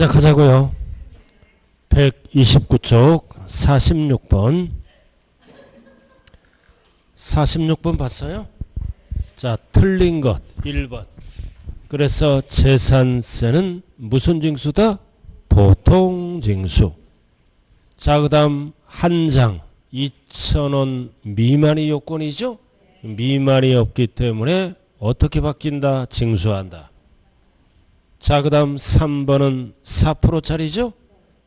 시작하자고요. 129쪽 46번. 46번 봤어요? 자, 틀린 것 1번. 그래서 재산세는 무슨 징수다? 보통징수. 자, 그 다음 한 장 2,000원 미만이 요건이죠? 미만이 없기 때문에 어떻게 바뀐다? 징수한다. 자, 그 다음 3번은 4%짜리죠?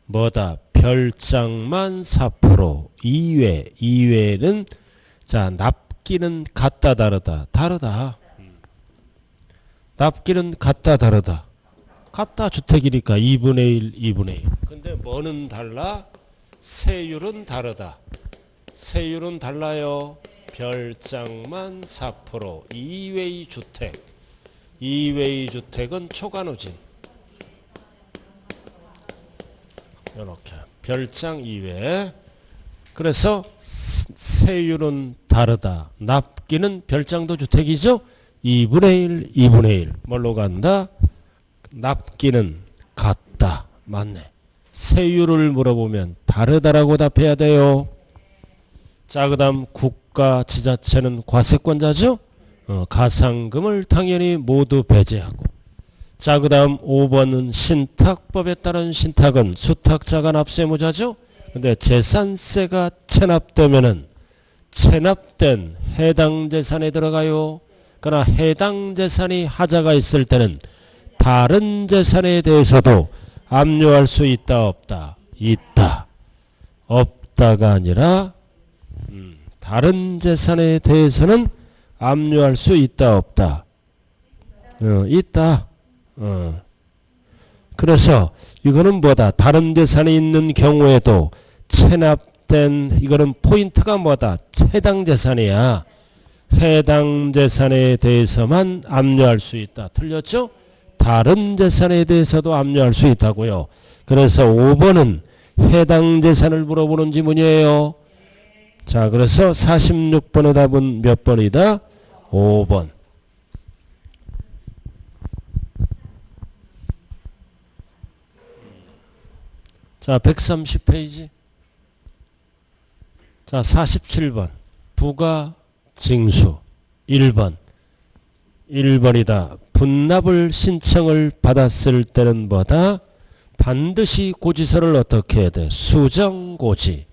뭐다? 별장만 4%. 이외는 자, 납기는 같다 다르다. 다르다. 납기는 같다 다르다. 같다 주택이니까 2분의 1, 2분의 1. 근데 뭐는 달라? 세율은 다르다. 세율은 달라요. 별장만 4%. 이외의 주택. 이외의 주택은 초과누진. 이렇게. 별장 이외. 그래서 세율은 다르다. 납기는 별장도 주택이죠. 2분의 1, 2분의 1. 뭘로 간다? 납기는 같다. 맞네. 세율을 물어보면 다르다라고 답해야 돼요. 자, 그 다음 국가 지자체는 과세권자죠. 가상금을 당연히 모두 배제하고. 자, 그 다음 5번은 신탁법에 따른 신탁은 수탁자가 납세무자죠. 근데 재산세가 체납되면은 체납된 해당 재산에 들어가요. 그러나 해당 재산이 하자가 있을 때는 다른 재산에 대해서도 압류할 수 있다 없다? 있다. 없다가 아니라 다른 재산에 대해서는 압류할 수 있다 없다? 있다. 그래서 이거는 뭐다? 다른 재산이 있는 경우에도 체납된 이거는 포인트가 뭐다? 해당 재산이야. 해당 재산에 대해서만 압류할 수 있다. 틀렸죠? 다른 재산에 대해서도 압류할 수 있다고요. 그래서 5번은 해당 재산을 물어보는 지문이에요. 자, 그래서 46번의 답은 몇 번이다? 5번. 자, 130페이지. 자, 47번. 부가징수. 1번. 1번이다. 분납을 신청을 받았을 때는 뭐다? 반드시 고지서를 어떻게 해야 돼? 수정고지.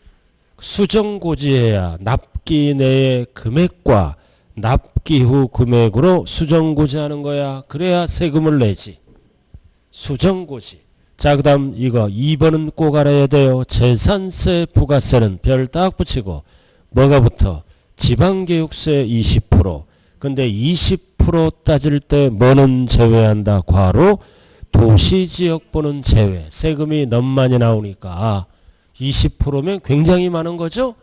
수정고지해야 납기 내의 금액과 납기 후 금액으로 수정고지하는 거야. 그래야 세금을 내지. 수정고지. 자, 그 다음 이거 2번은 꼭 알아야 돼요. 재산세 부가세는 별 딱 붙이고 뭐가 붙어? 지방교육세 20%. 근데 20% 따질 때 뭐는 제외한다? 과로 도시지역부는 제외. 세금이 너무 많이 나오니까 20%면 굉장히 많은 거죠.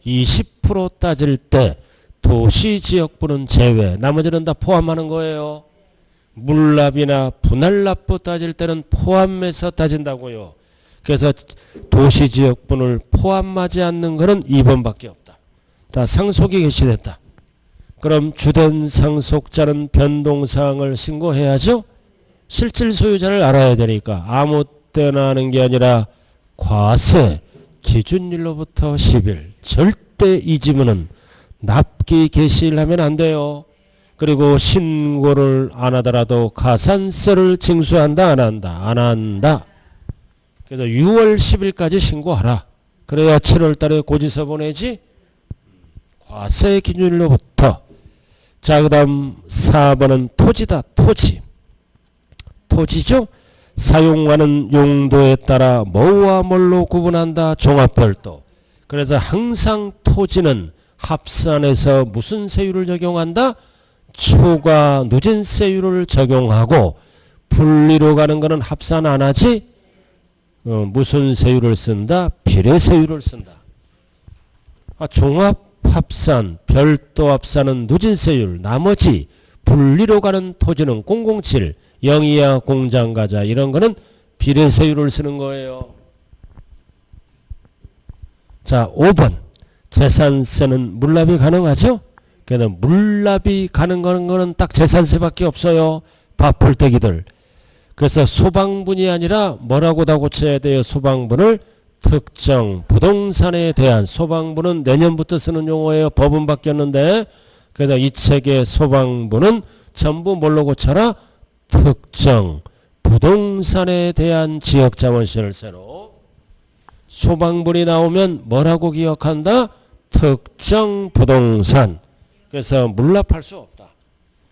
20% 따질 때 도시지역부는 제외. 나머지는 다 포함하는 거예요. 물납이나 분할납부 따질 때는 포함해서 따진다고요. 그래서 도시지역분을 포함하지 않는 것은 2번밖에 없다. 다 상속이 개시됐다. 그럼 주된 상속자는 변동사항을 신고해야죠. 실질 소유자를 알아야 되니까 아무 때나 하는 게 아니라 과세 기준일로부터 10일 절대 이 지문은 납기 개시를 하면 안 돼요. 그리고 신고를 안 하더라도 가산세를 징수한다 안 한다? 안 한다. 그래서 6월 10일까지 신고하라. 그래야 7월 달에 고지서 보내지. 과세 기준일로부터. 자, 그 다음 4번은 토지다. 토지. 토지죠. 사용하는 용도에 따라 뭐와 뭘로 구분한다? 종합별도. 그래서 항상 토지는 합산해서 무슨 세율을 적용한다? 초과 누진세율을 적용하고 분리로 가는 거는 합산 안 하지? 무슨 세율을 쓴다? 비례세율을 쓴다. 종합 합산, 별도 합산은 누진세율, 나머지 분리로 가는 토지는 007, 영이야 공장가자 이런 거는 비례세율을 쓰는 거예요. 자, 5번. 재산세는 물납이 가능하죠? 그러니까 물납이 가능한 거는 딱 재산세밖에 없어요. 밥풀떼기들. 그래서 소방분이 아니라 뭐라고 다 고쳐야 돼요? 소방분을 특정 부동산에 대한 소방분은 내년부터 쓰는 용어예요. 법은 바뀌었는데 그래서 이 책의 소방분은 전부 뭘로 고쳐라? 특정 부동산에 대한 지역자원시를 새로 소방분이 나오면 뭐라고 기억한다? 특정 부동산. 그래서 물납할 수 없다.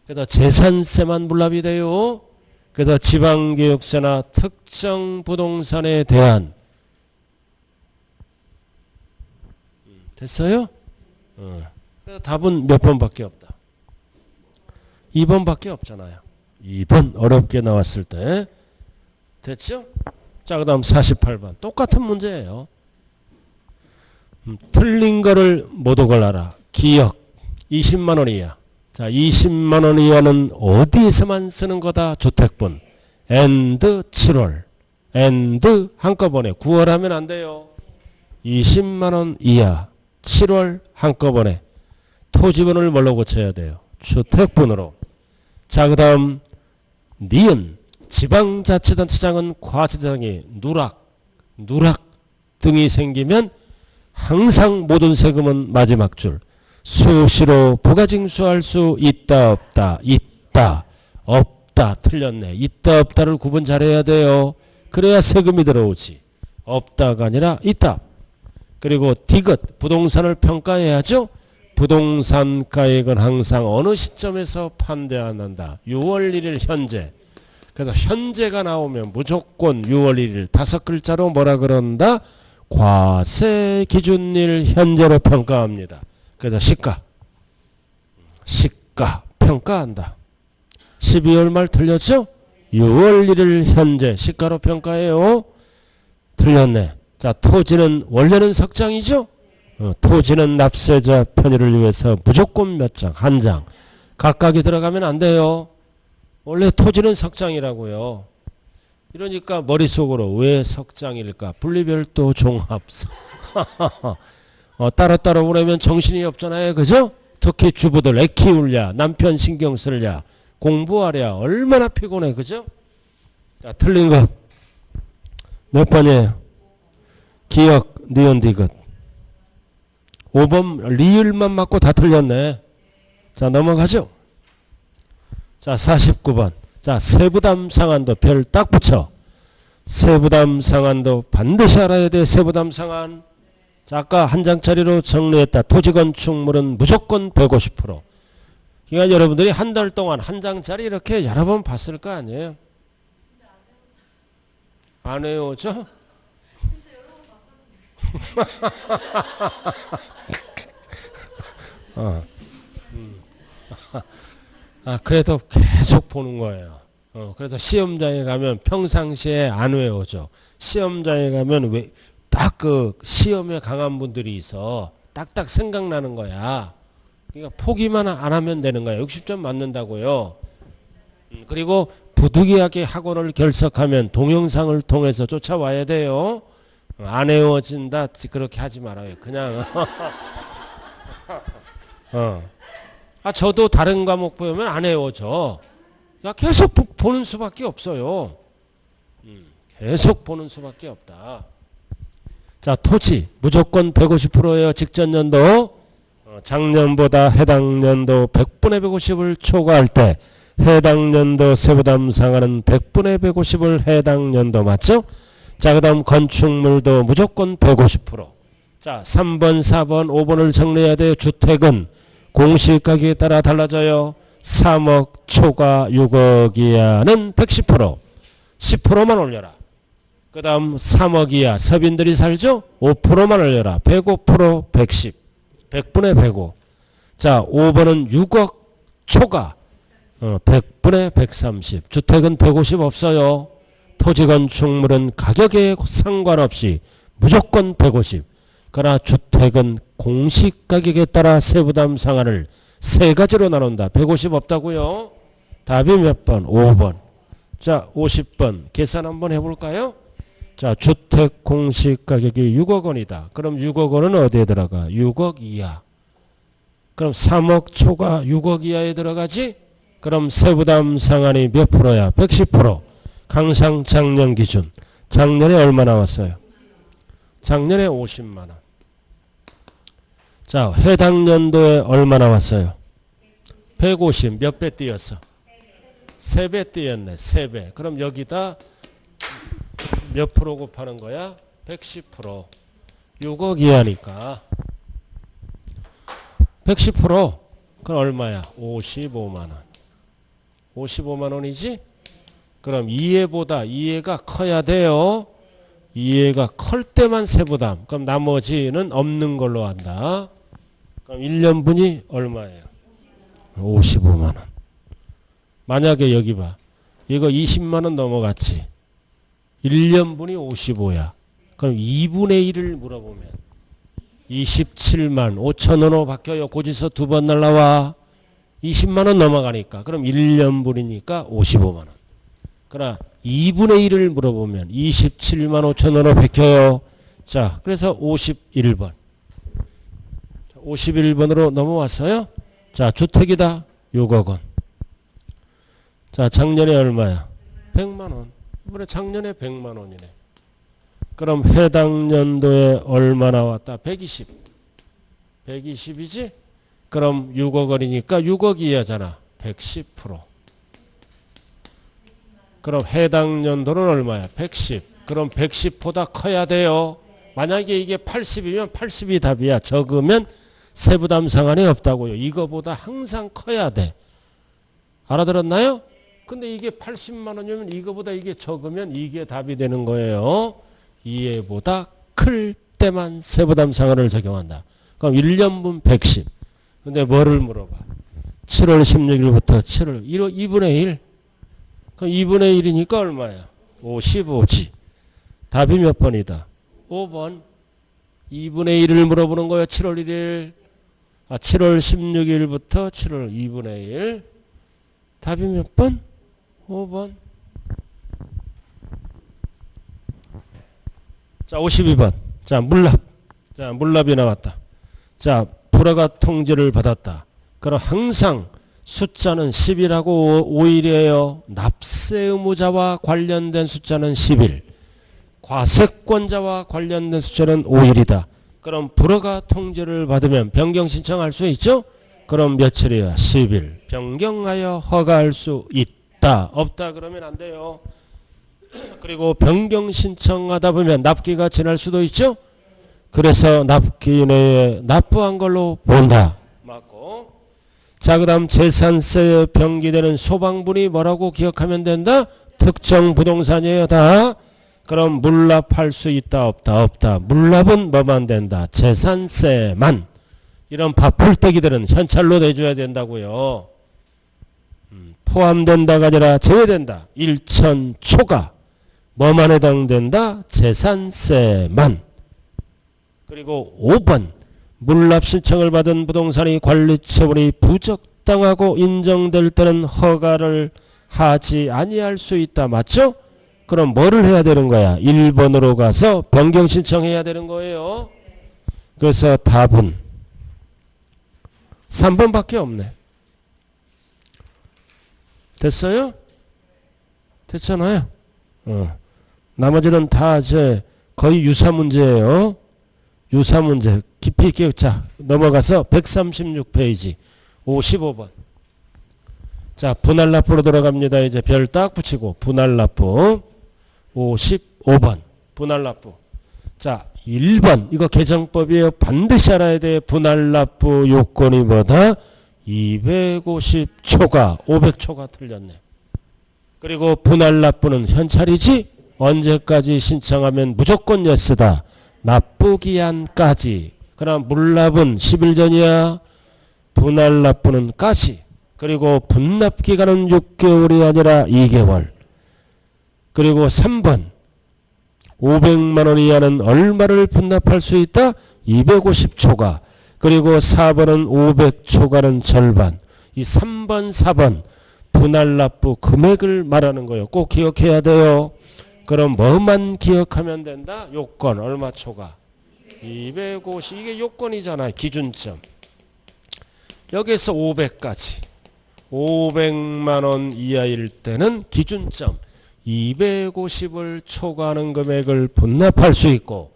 그래서 재산세만 물납이 돼요. 그래서 지방교육세나 특정 부동산에 대한 됐어요? 그래서 답은 몇 번밖에 없다. 2번밖에 없잖아요. 2번 어렵게 나왔을 때 됐죠? 자, 그 다음 48번 똑같은 문제예요. 틀린 거를 모두 골라라. 기억 20만원 이하. 자, 20만원 이하는 어디에서만 쓰는 거다? 주택분. and 7월. and 한꺼번에 9월 하면 안 돼요. 20만원 이하 7월 한꺼번에 토지분을 뭘로 고쳐야 돼요? 주택분으로. 자, 그 다음 니은 지방자치단체장은 과세대상이 누락 등이 생기면 항상 모든 세금은 마지막 줄. 수시로 부가징수할 수 있다 없다. 있다 없다. 틀렸네. 있다 없다를 구분 잘해야 돼요. 그래야 세금이 들어오지. 없다가 아니라 있다. 그리고 디귿 부동산을 평가해야죠. 부동산 가액은 항상 어느 시점에서 판대한다. 6월 1일 현재. 그래서 현재가 나오면 무조건 6월 1일 5글자로 뭐라 그런다? 과세 기준일 현재로 평가합니다. 그래서 시가 평가한다. 12월 말 틀렸죠? 6월 1일 현재 시가로 평가해요. 틀렸네. 자, 토지는 원래는 석장이죠? 토지는 납세자 편의를 위해서 무조건 몇 장? 한 장. 각각이 들어가면 안 돼요. 원래 토지는 석장이라고요. 이러니까 머릿속으로 왜 석장일까? 분리별도 종합서. 따로따로 보내면 정신이 없잖아요. 그죠? 특히 주부들 애 키울랴, 남편 신경 쓸랴, 공부하랴, 얼마나 피곤해. 그죠? 자, 틀린 것. 몇 번이에요? 기억, 니은, 디귿. 5번 리을만 맞고 다 틀렸네. 자, 넘어가죠. 자, 49번. 자, 세부담 상한도 별 딱 붙여. 세부담 상한도 반드시 알아야 돼. 세부담 상한. 자, 아까 한 장짜리로 정리했다. 토지 건축물은 무조건 150%. 그러니까 여러분들이 한 달 동안 한 장짜리 이렇게 여러 번 봤을 거 아니에요? 안 외워져? 그래도 계속 보는 거예요. 그래서 시험장에 가면 평상시에 안 외워져. 시험장에 가면 딱 그 시험에 강한 분들이 있어. 딱딱 생각나는 거야. 그러니까 포기만 안 하면 되는 거야. 60점 맞는다고요. 그리고 부득이하게 학원을 결석하면 동영상을 통해서 쫓아와야 돼요. 안 외워진다 그렇게 하지 말아요. 그냥 저도 다른 과목 보면 안 외워져. 계속 보는 수밖에 없어요. 계속 보는 수밖에 없다. 자, 토지 무조건 150%예요. 직전 연도. 작년보다 해당 연도 100분의 150을 초과할 때 해당 연도 세부담 상한은 100분의 150을 해당 연도 맞죠? 자, 그 다음 건축물도 무조건 150%. 자, 3번, 4번, 5번을 정리해야 돼요. 주택은 공시가격에 따라 달라져요. 3억 초과 6억 이하는 110%. 10%만 올려라. 그 다음 3억 이하 서민들이 살죠? 5%만 올려라. 105%, 110. 100분의 105. 자, 5번은 6억 초과 100분의 130. 주택은 150 없어요. 토지 건축물은 가격에 상관없이 무조건 150. 그러나 주택은 공시가격에 따라 세부담 상한을 세 가지로 나눈다. 150 없다고요? 답이 몇 번? 5번. 자, 50번 계산 한번 해볼까요? 자, 주택 공시가격이 6억 원이다. 그럼 6억 원은 어디에 들어가? 6억 이하. 그럼 3억 초과 6억 이하에 들어가지? 그럼 세부담 상한이 몇 프로야? 110%. 항상 작년 기준. 작년에 얼마 나왔어요? 작년에 50만 원. 자, 해당 연도에 얼마 나왔어요? 150. 몇 배 뛰었어? 3배 뛰었네. 3배. 그럼 여기다 몇 프로 곱하는 거야? 110%. 6억 이하니까 110%. 그럼 얼마야? 55만 원. 55만 원이지? 그럼 이해가 커야 돼요. 이해가 클 때만 세부담. 그럼 나머지는 없는 걸로 한다. 그럼 1년분이 얼마예요? 55만 원. 만약에 여기 봐. 이거 20만 원 넘어갔지. 1년분이 55야. 그럼 2분의 1을 물어보면 27만 5천 원으로 바뀌어요. 고지서 2번 날라와. 20만 원 넘어가니까. 그럼 1년분이니까 55만 원. 그러나 2분의 1을 물어보면 27만 5천 원으로 바뀌어요. 자, 그래서 51번. 51번으로 넘어왔어요. 자, 주택이다. 6억 원. 자, 작년에 얼마야? 100만 원. 이번에 작년에 100만 원이네. 그럼 해당 연도에 얼마 나왔다? 120. 120이지? 그럼 6억 원이니까 6억 이하잖아. 110%. 그럼 해당 연도는 얼마야? 110. 그럼 110보다 커야 돼요. 만약에 이게 80이면 80이 답이야. 적으면 세부담 상한이 없다고요. 이거보다 항상 커야 돼. 알아들었나요? 근데 이게 80만 원이면 이거보다 이게 적으면 이게 답이 되는 거예요. 이해보다 클 때만 세부담 상한을 적용한다. 그럼 1년분 110. 근데 뭐를 물어봐? 7월 16일부터 7월 1월 2분의 1. 그럼 2분의 1이니까 얼마야? 55지. 답이 몇 번이다? 5번. 2분의 1을 물어보는 거야. 7월 1일. 7월 16일부터 7월 2분의 1. 답이 몇 번? 5번. 자, 52번. 자, 물납. 자, 물납이 나왔다. 자, 불허가 통지를 받았다. 그럼 항상 숫자는 10이라고 5일이에요. 납세 의무자와 관련된 숫자는 10일. 과세권자와 관련된 숫자는 5일이다. 그럼 불허가 통지를 받으면 변경 신청할 수 있죠? 그럼 며칠이야? 10일. 변경하여 허가할 수 있다. 없다 그러면 안 돼요. 그리고 변경 신청하다 보면 납기가 지날 수도 있죠? 그래서 납기 내에 납부한 걸로 본다. 맞고. 자, 그 다음 재산세에 병기되는 소방분이 뭐라고 기억하면 된다? 특정 부동산이에요. 다. 그럼 물납할 수 있다 없다? 없다. 물납은 뭐만 된다? 재산세만. 이런 밥풀떼기들은 현찰로 내줘야 된다고요. 포함된다가 아니라 제외된다. 1천 초과. 뭐만 해당된다? 재산세만. 그리고 5번. 물납 신청을 받은 부동산이 관리처분이 부적당하고 인정될 때는 허가를 하지 아니할 수 있다. 맞죠? 그럼 뭐를 해야 되는 거야? 1번으로 가서 변경 신청해야 되는 거예요. 그래서 답은 3번밖에 없네. 됐어요? 됐잖아요. 나머지는 다 이제 거의 유사 문제예요. 유사 문제. 깊이 있게. 자, 넘어가서 136페이지 55번. 자, 분할납부로 들어갑니다. 이제 별 딱 붙이고 분할납부 55번 분할납부. 자, 1번 이거 개정법이에요. 반드시 알아야 돼. 분할납부 요건이 뭐다? 250초가 500초가 틀렸네. 그리고 분할납부는 현찰이지. 언제까지 신청하면 무조건 예스다. 납부기한까지. 그럼 물납은 10일 전이야. 분할납부는 까지. 그리고 분납기간은 6개월이 아니라 2개월. 그리고 3번 500만 원 이하는 얼마를 분납할 수 있다? 250초가. 그리고 4번은 500초가는 절반. 이 3번 4번 분할납부 금액을 말하는 거예요. 꼭 기억해야 돼요. 그럼 뭐만 기억하면 된다? 요건 얼마 초과? 250. 이게 요건이잖아요. 기준점. 여기서 500까지. 500만 원 이하일 때는 기준점 250을 초과하는 금액을 분납할 수 있고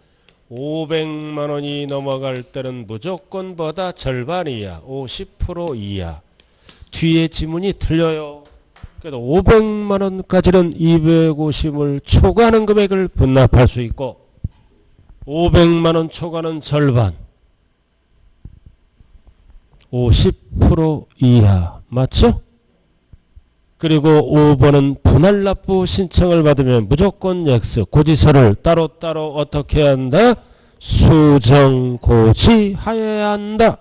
500만 원이 넘어갈 때는 무조건 보다 절반 이하, 50% 이하. 뒤에 지문이 틀려요. 그래도 500만 원까지는 250을 초과하는 금액을 분납할 수 있고 500만 원 초과는 절반, 50% 이하. 맞죠? 그리고 5번은 분할납부 신청을 받으면 무조건 X, 고지서를 따로따로 어떻게 한다? 수정고지하여야 한다.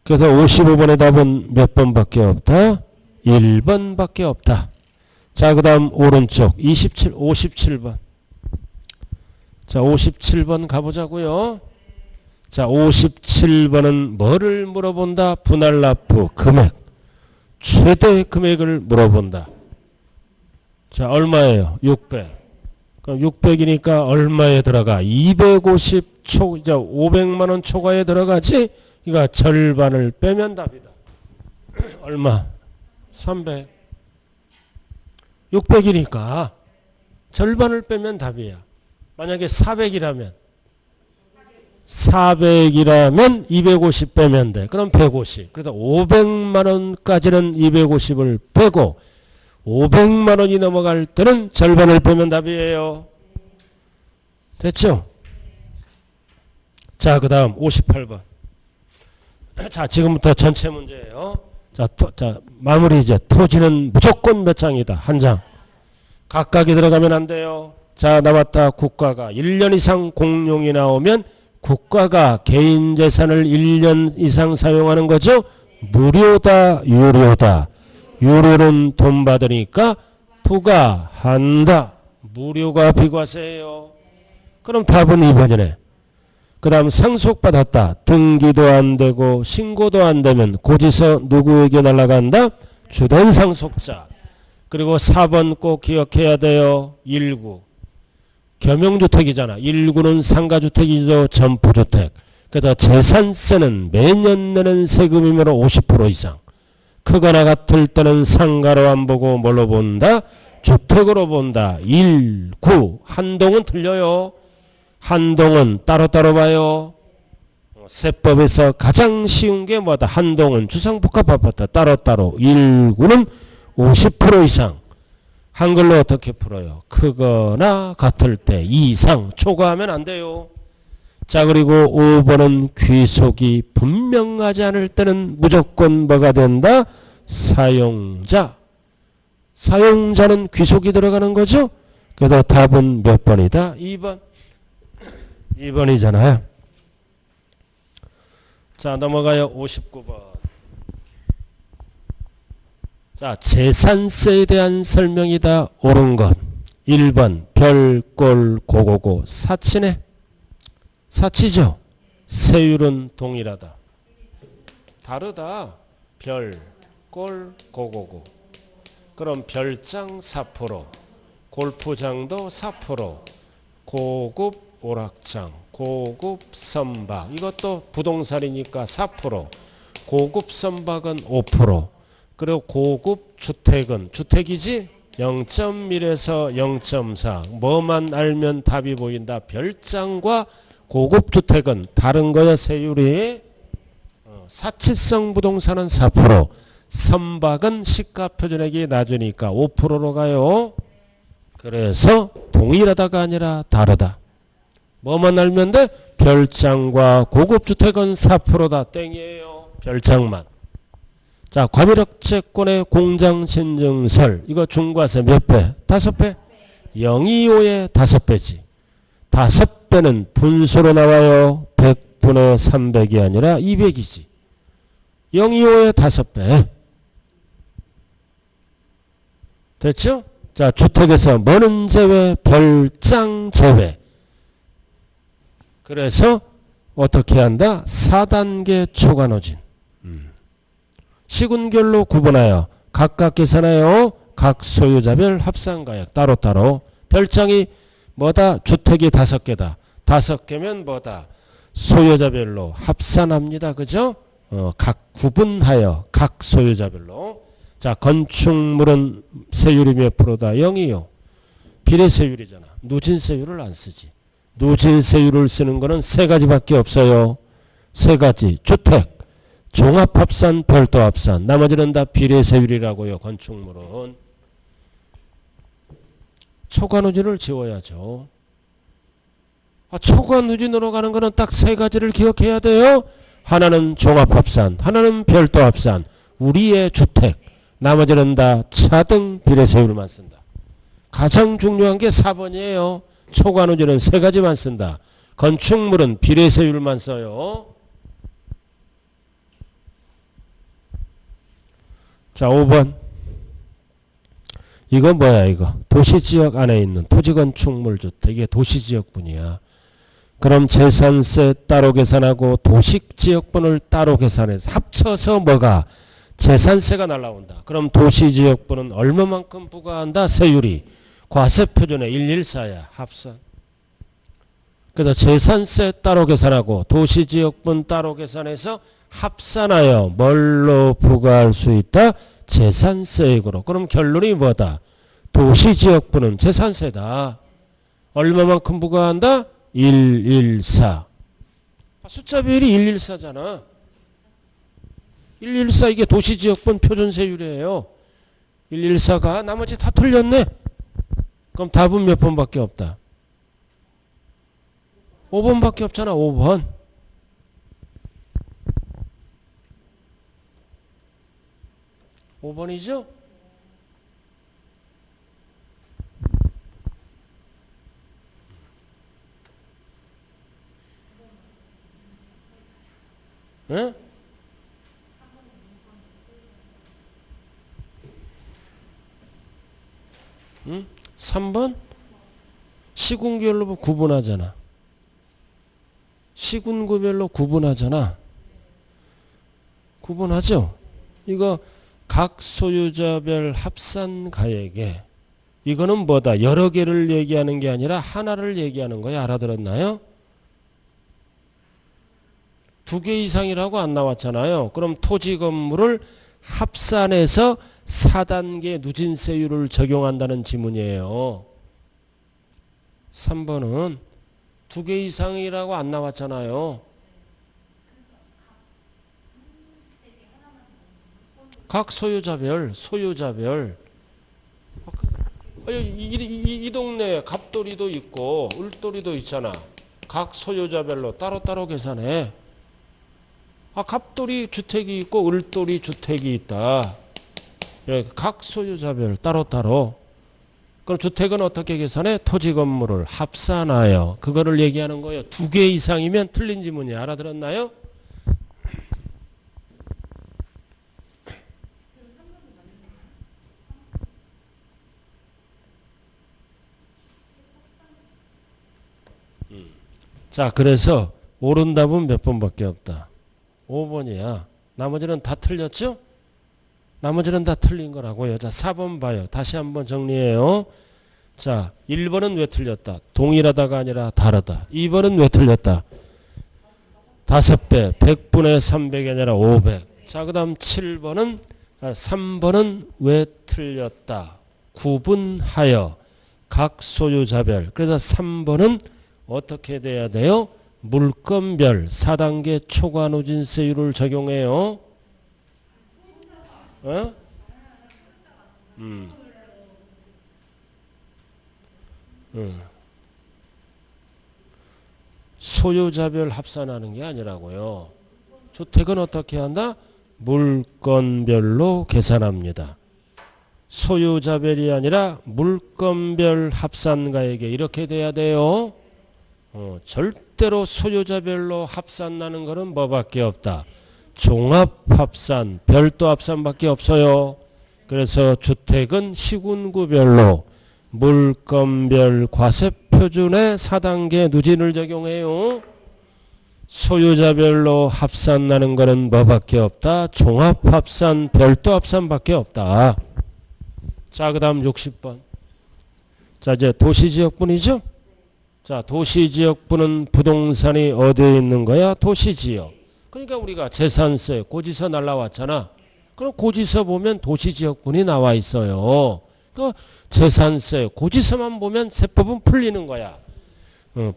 그래서 55번의 답은 몇 번밖에 없다? 1번밖에 없다. 자, 그 다음 오른쪽 57번. 자, 57번 가보자고요. 자, 57번은 뭐를 물어본다? 분할납부 금액. 최대 금액을 물어본다. 자, 얼마예요? 600. 그럼 600이니까 얼마에 들어가? 250 초, 이제 500만 원 초과에 들어가지? 이거 절반을 빼면 답이다. 얼마? 300. 600이니까 절반을 빼면 답이야. 만약에 400이라면 250 빼면 돼. 그럼 150. 그래서 500만 원까지는 250을 빼고 500만 원이 넘어갈 때는 절반을 빼면 답이에요. 됐죠? 자, 그 다음 58번. 자, 지금부터 전체 문제예요. 자, 마무리 이제. 토지는 무조건 몇 장이다? 한 장. 각각이 들어가면 안 돼요. 자, 나왔다. 국가가 1년 이상 공용이 나오면 국가가 개인 재산을 1년 이상 사용하는 거죠? 무료다, 유료다. 유료는 돈 받으니까 부과한다. 무료가 비과세예요. 그럼 답은 2번이네. 그 다음 상속받았다. 등기도 안 되고 신고도 안 되면 고지서 누구에게 날아간다? 주된 상속자. 그리고 4번 꼭 기억해야 돼요. 1구. 겸용주택이잖아. 1구는 상가주택이죠. 점포주택. 그래서 재산세는 매년 내는 세금이면 50% 이상. 크거나 같을 때는 상가로 안 보고 뭘로 본다? 주택으로 본다. 1구. 한동은 틀려요. 한동은 따로따로 봐요. 세법에서 가장 쉬운 게 뭐다? 한동은 주상복합아파트 따로따로. 1구는 50% 이상. 한글로 어떻게 풀어요? 크거나 같을 때 이상 초과하면 안 돼요. 자, 그리고 5번은 귀속이 분명하지 않을 때는 무조건 뭐가 된다? 사용자. 사용자는 귀속이 들어가는 거죠? 그래서 답은 몇 번이다? 2번. 2번이잖아요. 자, 넘어가요. 59번. 자, 재산세에 대한 설명이다. 옳은 것. 1번 별, 꼴, 고고고. 사치네. 사치죠. 세율은 동일하다. 다르다. 별, 꼴, 고고고. 그럼 별장 4%, 골프장도 4%, 고급 오락장, 고급 선박. 이것도 부동산이니까 4%, 고급 선박은 5%. 그리고 고급 주택은 주택이지 0.1에서 0.4. 뭐만 알면 답이 보인다. 별장과 고급 주택은 다른 거야. 세율이. 사치성 부동산은 4%. 선박은 시가 표준액이 낮으니까 5%로 가요. 그래서 동일하다가 아니라 다르다. 뭐만 알면 돼? 별장과 고급 주택은 4%다. 땡이에요. 별장만. 자, 과밀억제권의 공장신증설. 이거 중과세 몇 배? 5배? 025의 5배지. 5배는 분수로 나와요. 100분의 300이 아니라 200이지. 025의 5배. 됐죠? 자, 주택에서 뭐는 제외? 별장 제외. 그래서 어떻게 한다? 4단계 초과노진. 시군별로 구분하여 각각 계산하여 각 소유자별 합산가액 따로따로. 별장이 뭐다? 주택이 5개다. 5개면 뭐다? 소유자별로 합산합니다. 그죠? 각 구분하여 각 소유자별로. 자, 건축물은 세율이 몇 프로다? 0이요. 비례세율이잖아. 누진세율을 안 쓰지. 누진세율을 쓰는 거는 세 가지밖에 없어요. 세 가지. 주택, 종합합산, 별도합산. 나머지는 다 비례세율이라고요. 건축물은. 초과누진을 지워야죠. 초과누진으로 가는 거는 딱 세 가지를 기억해야 돼요. 하나는 종합합산, 하나는 별도합산, 우리의 주택. 나머지는 다 차등 비례세율만 쓴다. 가장 중요한 게 4번이에요. 초과누진은 세 가지만 쓴다. 건축물은 비례세율만 써요. 자, 5번. 이건 뭐야, 이거? 도시지역 안에 있는 토지건축물주택. 이게 도시지역분이야. 그럼 재산세 따로 계산하고 도시지역분을 따로 계산해서 합쳐서 뭐가? 재산세가 날라온다. 그럼 도시지역분은 얼마만큼 부과한다? 세율이. 과세표준의 114야. 합산. 그래서 재산세 따로 계산하고 도시지역분 따로 계산해서 합산하여 뭘로 부과할 수 있다? 재산세액으로. 그럼 결론이 뭐다? 도시지역분은 재산세다. 얼마만큼 부과한다? 114. 숫자 비율이 114잖아. 114 이게 도시지역분 표준세율이에요. 114가 나머지 다 틀렸네. 그럼 답은 몇 번밖에 없다? 5번밖에 없잖아. 5번. (5번이죠) 예? 응? 3번? 시군구별로 구분하잖아. 시군구별로 구분하잖아. 구분하죠? 이거 각 소유자별 합산가액에 이거는 뭐다? 여러 개를 얘기하는 게 아니라 하나를 얘기하는 거야. 알아들었나요? 2개 이상이라고 안 나왔잖아요. 그럼 토지 건물을 합산해서 4단계 누진세율을 적용한다는 지문이에요. 3번은 2개 이상이라고 안 나왔잖아요. 각 소유자별. 이 동네에 갑돌이도 있고 을돌이도 있잖아. 각 소유자별로 따로따로 계산해. 갑돌이 주택이 있고 을돌이 주택이 있다. 각 소유자별 따로따로. 그럼 주택은 어떻게 계산해? 토지 건물을 합산하여. 그거를 얘기하는 거예요. 2개 이상이면 틀린 지문이. 알아들었나요? 자, 그래서 옳은 답은 몇 번밖에 없다? 5번이야. 나머지는 다 틀렸죠? 나머지는 다 틀린 거라고요. 자, 4번 봐요. 다시 한번 정리해요. 자, 1번은 왜 틀렸다? 동일하다가 아니라 다르다. 2번은 왜 틀렸다? 5배, 100분의 300이 아니라 500. 자, 그 다음 7번은, 3번은 왜 틀렸다? 구분하여 각 소유자별. 그래서 3번은 어떻게 돼야 돼요? 물건별 4단계 초과누진세율을 적용해요. 어? 소유자별 합산하는 게 아니라고요. 주택은 어떻게 한다? 물건별로 계산합니다. 소유자별이 아니라 물건별 합산가액에 이렇게 돼야 돼요. 절대로 소유자별로 합산 나는 거는 뭐밖에 없다? 종합합산, 별도합산밖에 없어요. 그래서 주택은 시군구별로 물건별 과세표준의 4단계 누진을 적용해요. 소유자별로 합산 나는 거는 뭐밖에 없다? 종합합산, 별도합산밖에 없다. 자, 그 다음 60번. 자, 이제 도시지역분이죠? 자, 도시지역분은 부동산이 어디에 있는 거야? 도시지역. 그러니까 우리가 재산세, 고지서 날라왔잖아. 그럼 고지서 보면 도시지역분이 나와 있어요. 그 재산세 고지서만 보면 세법은 풀리는 거야.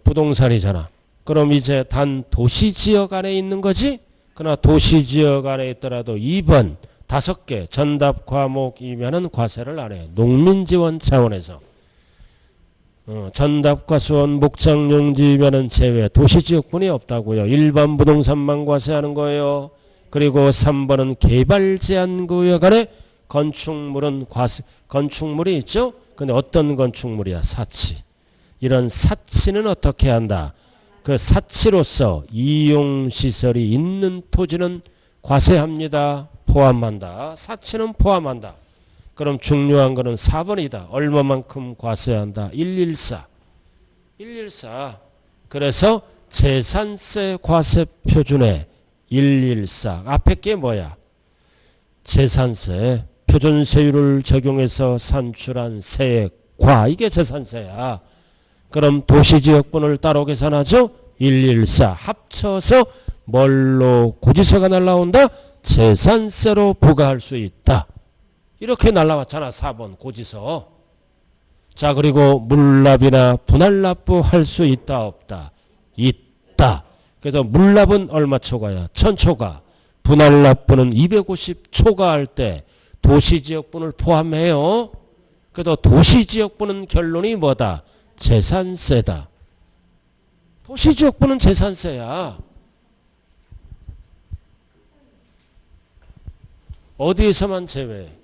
부동산이잖아. 그럼 이제 단 도시지역 안에 있는 거지? 그러나 도시지역 안에 있더라도 2번 5개 전답 과목이면은 과세를 안 해요. 농민지원 차원에서. 전답과 수원 목장용지면은 제외 도시지역분이 없다고요. 일반 부동산만 과세하는 거예요. 그리고 3번은 개발제한구역 안에 건축물은 건축물이 있죠? 근데 어떤 건축물이야? 사치. 이런 사치는 어떻게 한다? 그 사치로서 이용시설이 있는 토지는 과세합니다. 포함한다. 사치는 포함한다. 그럼 중요한 거는 4번이다. 얼마만큼 과세한다? 114. 114. 그래서 재산세 과세 표준에 114. 앞에 게 뭐야? 재산세 표준세율을 적용해서 산출한 세액과 이게 재산세야. 그럼 도시지역분을 따로 계산하죠? 114. 합쳐서 뭘로 고지서가 날라온다? 재산세로 부과할 수 있다. 이렇게 날라왔잖아. 4번 고지서. 자, 그리고 물납이나 분할납부 할 수 있다 없다? 있다. 그래서 물납은 얼마 초과야? 1000초과. 분할납부는 250초과할 때 도시지역분을 포함해요. 그래도 도시지역분은 결론이 뭐다? 재산세다. 도시지역분은 재산세야. 어디에서만 제외?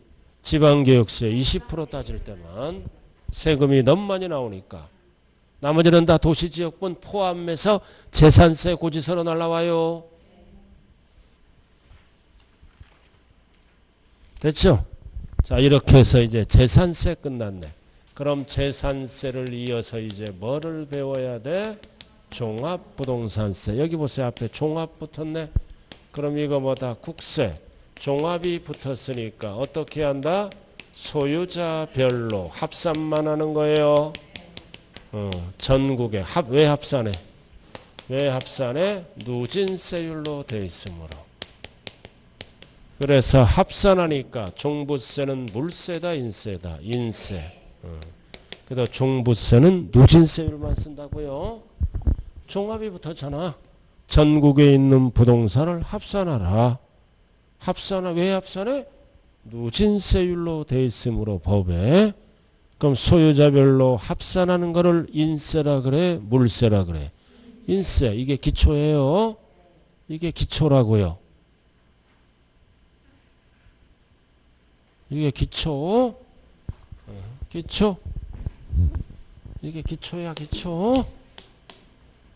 지방교육세 20% 따질 때만 세금이 너무 많이 나오니까. 나머지는 다 도시지역분 포함해서 재산세 고지서로 날라와요. 됐죠? 자, 이렇게 해서 이제 재산세 끝났네. 그럼 재산세를 이어서 이제 뭐를 배워야 돼? 종합부동산세. 여기 보세요. 앞에 종합 붙었네. 그럼 이거 뭐다? 국세. 종합이 붙었으니까 어떻게 한다? 소유자별로 합산만 하는 거예요. 전국에 왜 합산해? 왜 합산해? 누진세율로 돼 있으므로. 그래서 합산하니까 종부세는 물세다 인세다? 인세. 그래서 종부세는 누진세율만 쓴다고요. 종합이 붙었잖아. 전국에 있는 부동산을 합산하라. 왜 합산해? 누진세율로 돼 있으므로 법에. 그럼 소유자별로 합산하는 거를 인세라 그래? 물세라 그래? 인세. 이게 기초예요. 이게 기초라고요. 이게 기초. 기초. 이게 기초야, 기초.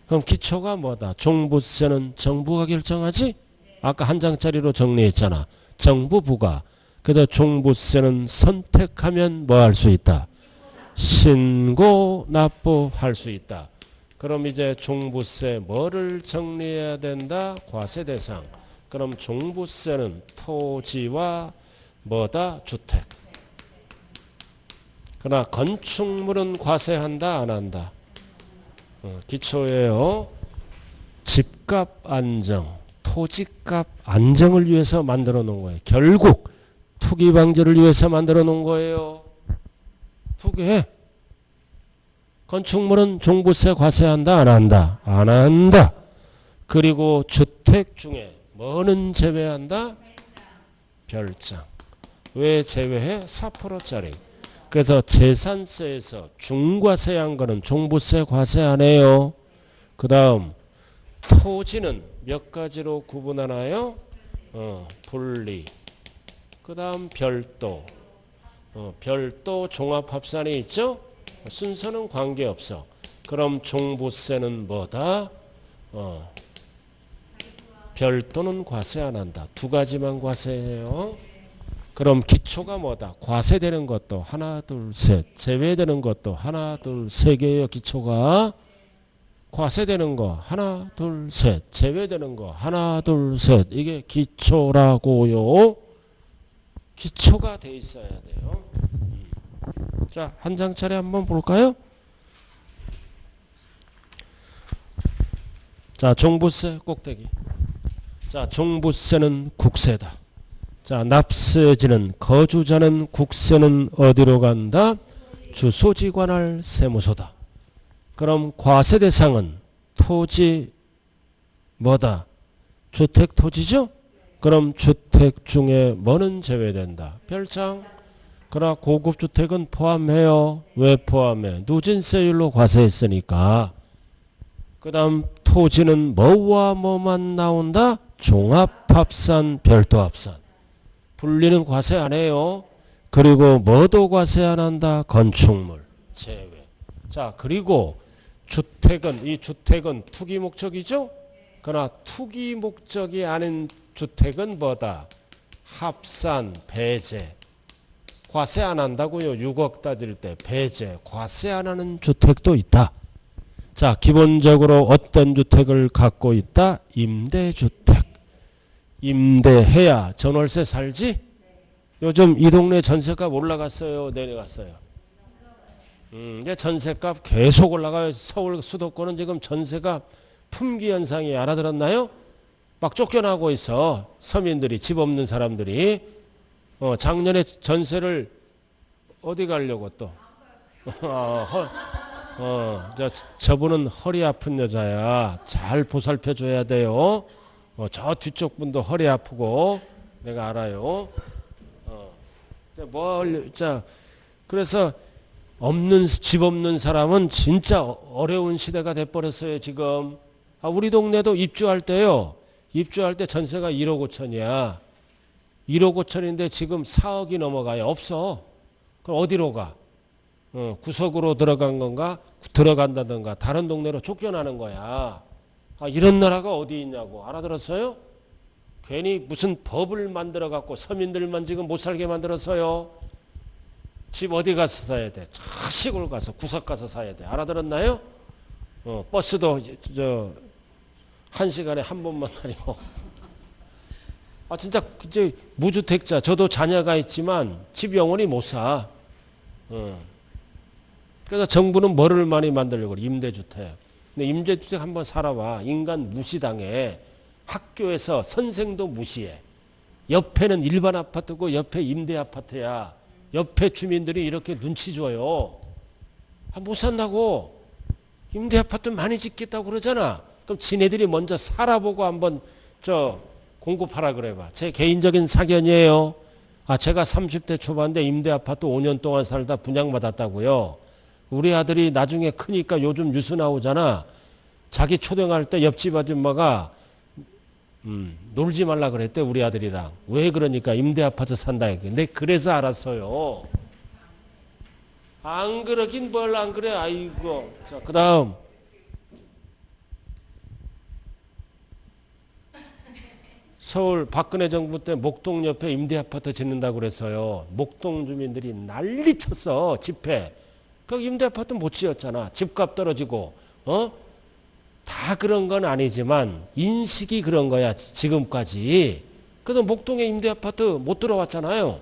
그럼 기초가 뭐다? 종부세는 정부가 결정하지? 아까 한 장짜리로 정리했잖아. 정부 부과. 그래서 종부세는 선택하면 뭐 할 수 있다? 신고 납부할 수 있다. 그럼 이제 종부세 뭐를 정리해야 된다? 과세 대상. 그럼 종부세는 토지와 뭐다? 주택. 그러나 건축물은 과세한다 안 한다? 기초예요. 집값 안정, 토지값 안정을 위해서 만들어 놓은 거예요. 결국 투기 방지를 위해서 만들어 놓은 거예요. 투기. 건축물은 종부세 과세한다 안 한다? 안 한다. 그리고 주택 중에 뭐는 제외한다? 별장. 왜 제외해? 4%짜리. 그래서 재산세에서 중과세한 거는 종부세 과세 안 해요. 그 다음 토지는 몇 가지로 구분하나요? 분리. 그 다음 별도. 별도 종합합산이 있죠? 순서는 관계없어. 그럼 종부세는 뭐다? 별도는 과세 안 한다. 두 가지만 과세해요. 그럼 기초가 뭐다? 과세되는 것도 하나, 둘, 셋. 제외되는 것도 하나, 둘, 세 개예요. 기초가. 과세되는 거 하나, 둘, 셋. 제외되는 거 하나, 둘, 셋. 이게 기초라고요. 기초가 돼 있어야 돼요. 자, 한 장짜리 한번 볼까요? 자, 종부세 꼭대기. 자, 종부세는 국세다. 자, 자, 납세지는 거주자는 국세는 어디로 간다? 주소지 관할 세무서다. 그럼 과세 대상은 토지 뭐다? 주택 토지죠? 그럼 주택 중에 뭐는 제외된다? 별장. 그러나 고급 주택은 포함해요. 왜 포함해? 누진세율로 과세했으니까. 그 다음 토지는 뭐와 뭐만 나온다? 종합합산, 별도합산. 분리는 과세 안 해요. 그리고 뭐도 과세 안 한다? 건축물 제외. 자, 그리고 주택은, 이 주택은 투기 목적이죠? 그러나 투기 목적이 아닌 주택은 뭐다? 합산, 배제. 과세 안 한다고요. 6억 따질 때 배제, 과세 안 하는 주택도 있다. 자, 기본적으로 어떤 주택을 갖고 있다? 임대주택. 임대해야 전월세 살지? 요즘 이 동네 전세값 올라갔어요? 내려갔어요? 이제 전세값 계속 올라가요. 서울 수도권은 지금 전세가 품귀 현상이 알아들었나요? 막 쫓겨나고 있어. 서민들이, 집 없는 사람들이. 작년에 전세를 어디 가려고 또? 저분은 허리 아픈 여자야. 잘 보살펴 줘야 돼요. 저 뒤쪽 분도 허리 아프고 내가 알아요. 그래서 집 없는 사람은 진짜 어려운 시대가 돼버렸어요. 지금 우리 동네도 입주할 때요. 입주할 때 전세가 1억 5천이야. 1억 5천인데 지금 4억이 넘어가요. 없어. 그럼 어디로 가? 구석으로 들어간 건가? 들어간다든가 다른 동네로 쫓겨나는 거야. 이런 나라가 어디 있냐고. 알아들었어요? 괜히 무슨 법을 만들어 갖고 서민들만 지금 못 살게 만들었어요. 집 어디 가서 사야 돼? 시골 가서 구석 가서 사야 돼. 알아들었나요? 버스도 1시간에 한 번만 다니고. 진짜 이제 무주택자, 저도 자녀가 있지만 집 영원히 못 사. 그래서 정부는 뭐를 많이 만들려고 그래? 임대주택. 근데 임대주택 한번 살아봐. 인간 무시당해. 학교에서 선생도 무시해. 옆에는 일반 아파트고 옆에 임대 아파트야. 옆에 주민들이 이렇게 눈치 줘요. 못 산다고. 임대 아파트 많이 짓겠다고 그러잖아. 그럼 지네들이 먼저 살아보고 한번 공급하라 그래봐. 제 개인적인 사견이에요. 제가 30대 초반인데 임대 아파트 5년 동안 살다 분양받았다고요. 우리 아들이 나중에 크니까 요즘 뉴스 나오잖아. 자기 초등할 때 옆집 아줌마가 놀지 말라 그랬대. 우리 아들이랑. 왜 그러니까 임대 아파트 산다. 근데 그래서 알았어요. 안 그러긴 뭘 안 그래. 아이고. 자, 그 다음. 서울 박근혜 정부 때 목동 옆에 임대 아파트 짓는다고 그랬어요. 목동 주민들이 난리 쳤어. 집회. 그 임대 아파트 못 지었잖아. 집값 떨어지고. 다 그런 건 아니지만 인식이 그런 거야. 지금까지. 그래도 목동에 임대 아파트 못 들어왔잖아요.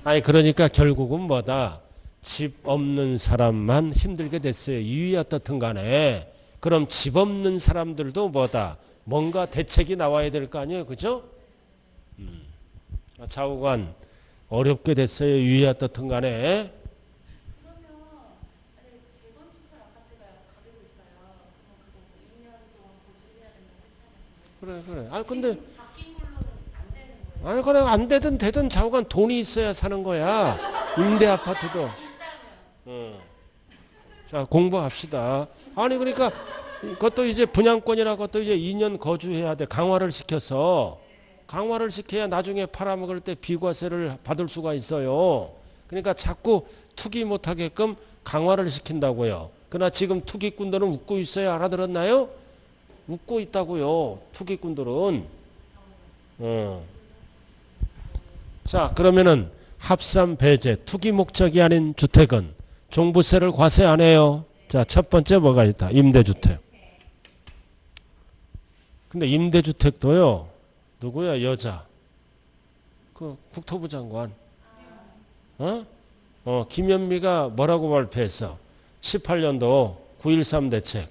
아니 그러니까 결국은 뭐다. 집 없는 사람만 힘들게 됐어요. 이유야 어떻든 간에. 그럼 집 없는 사람들도 뭐다. 뭔가 대책이 나와야 될 거 아니에요. 그죠? 좌우간 어렵게 됐어요. 유의야 어떻든 간에. 그래. 근데 그래 안 되든 되든 좌우간 돈이 있어야 사는 거야. 임대 아파트도. 자, 공부합시다. 그러니까 그것도 이제 분양권이라 것도 이제 2년 거주해야 돼. 강화를 시켜서. 강화를 시켜야 나중에 팔아먹을 때 비과세를 받을 수가 있어요. 그러니까 자꾸 투기 못하게끔 강화를 시킨다고요. 그러나 지금 투기꾼들은 웃고 있어요. 알아들었나요? 웃고 있다고요. 투기꾼들은. 자, 그러면은 합산 배제, 투기 목적이 아닌 주택은 종부세를 과세 안 해요. 자, 첫 번째 뭐가 있다? 임대주택. 근데 임대주택도요. 누구야? 여자. 그 국토부 장관. 김현미가 뭐라고 발표했어? 18년도 9.13 대책.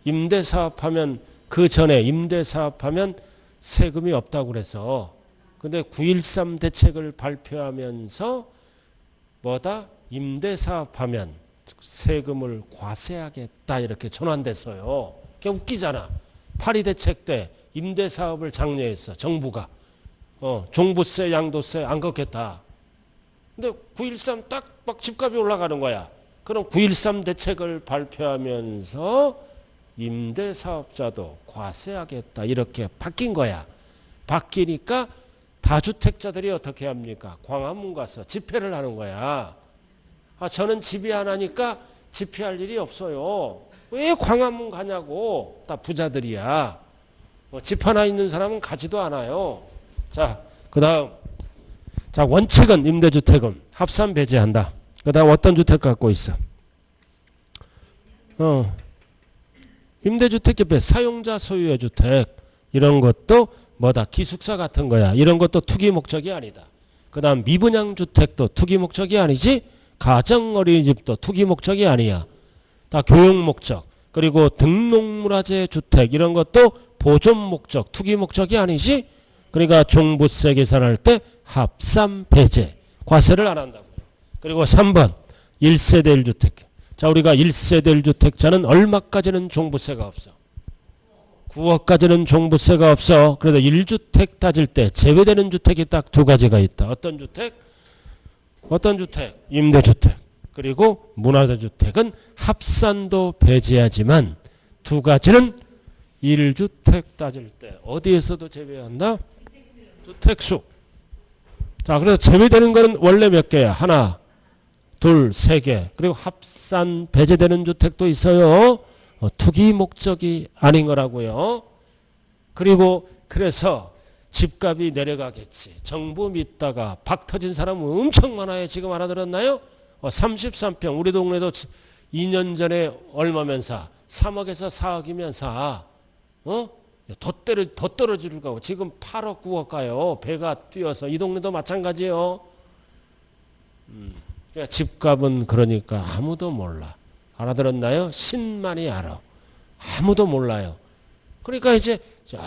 임대사업하면 그 전에 임대사업하면 세금이 없다고 그래서 근데 9.13 대책을 발표하면서 뭐다? 임대사업하면 세금을 과세하겠다 이렇게 전환됐어요. 그게 웃기잖아. 8.2 대책 때 임대사업을 장려했어. 정부가. 종부세, 양도세 안 걷겠다. 근데 9.13 딱 막 집값이 올라가는 거야. 그럼 9.13 대책을 발표하면서 임대사업자도 과세하겠다 이렇게 바뀐 거야. 바뀌니까 다주택자들이 어떻게 합니까? 광화문 가서 집회를 하는 거야. 저는 집이 하나니까 집회할 일이 없어요. 왜 광화문 가냐고. 다 부자들이야. 집 하나 있는 사람은 가지도 않아요. 자, 그 다음. 자, 원칙은 임대주택은 합산 배제한다. 그 다음 어떤 주택 갖고 있어? 임대주택 옆에 사용자 소유의 주택. 이런 것도 뭐다? 기숙사 같은 거야. 이런 것도 투기 목적이 아니다. 그 다음 미분양 주택도 투기 목적이 아니지. 가정 어린이집도 투기 목적이 아니야. 다 교육 목적. 그리고 등록문화재 주택 이런 것도 보존 목적, 투기 목적이 아니지. 그러니까 종부세 계산할 때 합산 배제, 과세를 안 한다고요. 그리고 3번 1세대 1주택. 자, 우리가 1세대 1주택자는 얼마까지는 종부세가 없어? 9억까지는 종부세가 없어. 그래도 1주택 따질 때 제외되는 주택이 딱 두 가지가 있다. 어떤 주택? 어떤 주택? 임대주택. 그리고 문화재주택은 합산도 배제하지만 두 가지는 1주택 따질 때 어디에서도 제외한다? 주택수. 자, 그래서 제외되는 거는 원래 몇 개야? 하나, 둘, 세 개. 그리고 합산 배제되는 주택도 있어요. 투기 목적이 아닌 거라고요. 그리고 그래서 집값이 내려가겠지. 정부 믿다가 박 터진 사람 엄청 많아요. 지금 알아들었나요? 33평. 우리 동네도 2년 전에 얼마면 사? 3억에서 4억이면 사. 더 떨어질 거고. 지금 8억, 9억 가요. 배가 뛰어서. 이 동네도 마찬가지예요. 집값은 그러니까 아무도 몰라. 알아들었나요? 신만이 알아. 아무도 몰라요. 그러니까 이제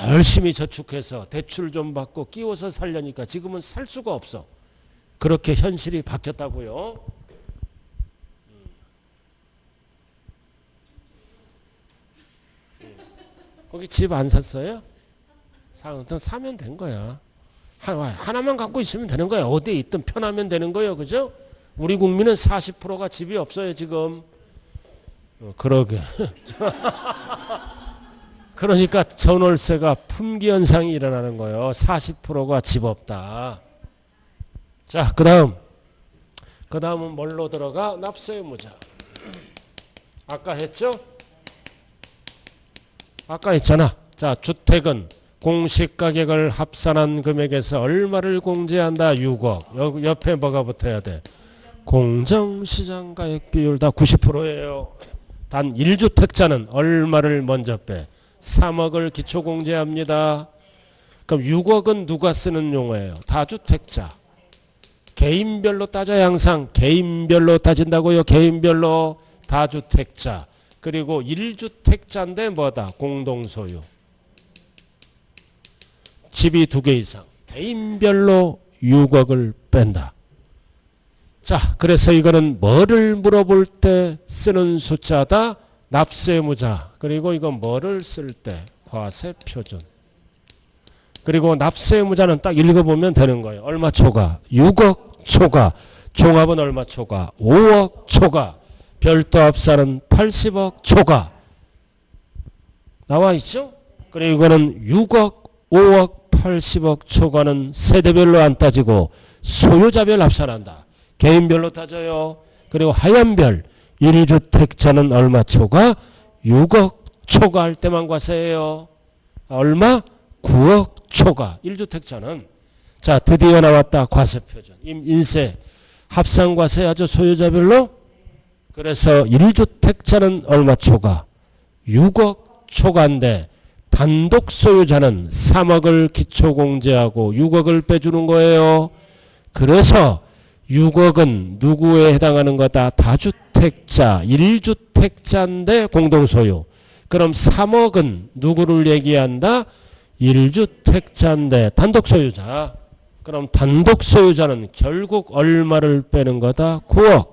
열심히 저축해서 대출 좀 받고 끼워서 살려니까 지금은 살 수가 없어. 그렇게 현실이 바뀌었다고요. 거기 집 안 샀어요? 사면 된 거야. 하나만 갖고 있으면 되는 거야. 어디에 있든 편하면 되는 거예요. 그죠? 우리 국민은 40%가 집이 없어요, 지금. 그러게. 그러니까 전월세가 품귀 현상이 일어나는 거예요. 40%가 집 없다. 자, 그 다음은 뭘로 들어가? 납세의무자. 아까 했죠? 아까 했잖아. 자, 주택은 공시가격을 합산한 금액에서 얼마를 공제한다? 6억. 옆에 뭐가 붙어야 돼? 공정시장가액 비율 다 90%예요. 단 1주택자는 얼마를 먼저 빼? 3억을 기초공제합니다. 그럼 6억은 누가 쓰는 용어예요? 다주택자. 개인별로 따져야 항상 개인별로 따진다고요. 개인별로 다주택자. 그리고 1주택자인데 뭐다? 공동소유. 집이 2개 이상. 개인별로 6억을 뺀다. 자, 그래서 이거는 뭐를 물어볼 때 쓰는 숫자다? 납세의무자. 그리고 이거 뭐를 쓸 때? 과세표준. 그리고 납세의무자는 딱 읽어보면 되는 거예요. 얼마 초과? 6억 초과. 종합은 얼마 초과? 5억 초과. 별도 합산은 80억 초과. 나와 있죠? 그리고 이거는 6억, 5억, 80억 초과는 세대별로 안 따지고 소유자별 합산한다. 개인별로 따져요. 그리고 하얀별 1주택자는 얼마 초과? 6억 초과할 때만 과세해요. 얼마? 9억 초과. 1주택자는. 자, 드디어 나왔다. 과세표준. 인세. 합산과세하죠. 소유자별로. 그래서 1주택자는 얼마 초과? 6억 초과인데 단독 소유자는 3억을 기초공제하고 6억을 빼주는 거예요. 그래서 6억은 누구에 해당하는 거다? 다주택자, 1주택 1주택자인데 공동소유. 그럼 3억은 누구를 얘기한다? 1주택자인데 단독소유자. 그럼 단독소유자는 결국 얼마를 빼는 거다? 9억.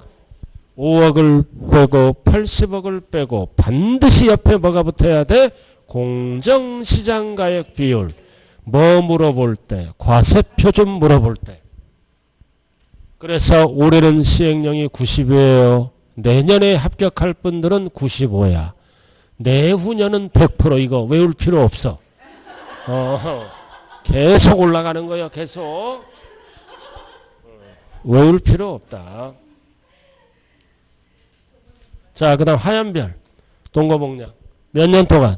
5억을 빼고 80억을 빼고 반드시 옆에 뭐가 붙어야 돼? 공정시장가액 비율. 뭐 물어볼 때? 과세표준 물어볼 때. 그래서 올해는 시행령이 90이에요. 내년에 합격할 분들은 95야. 내후년은 100%. 이거 외울 필요 없어. 계속 올라가는 거야. 계속. 외울 필요 없다. 자, 그 다음 하얀별. 동거복량. 몇 년 동안?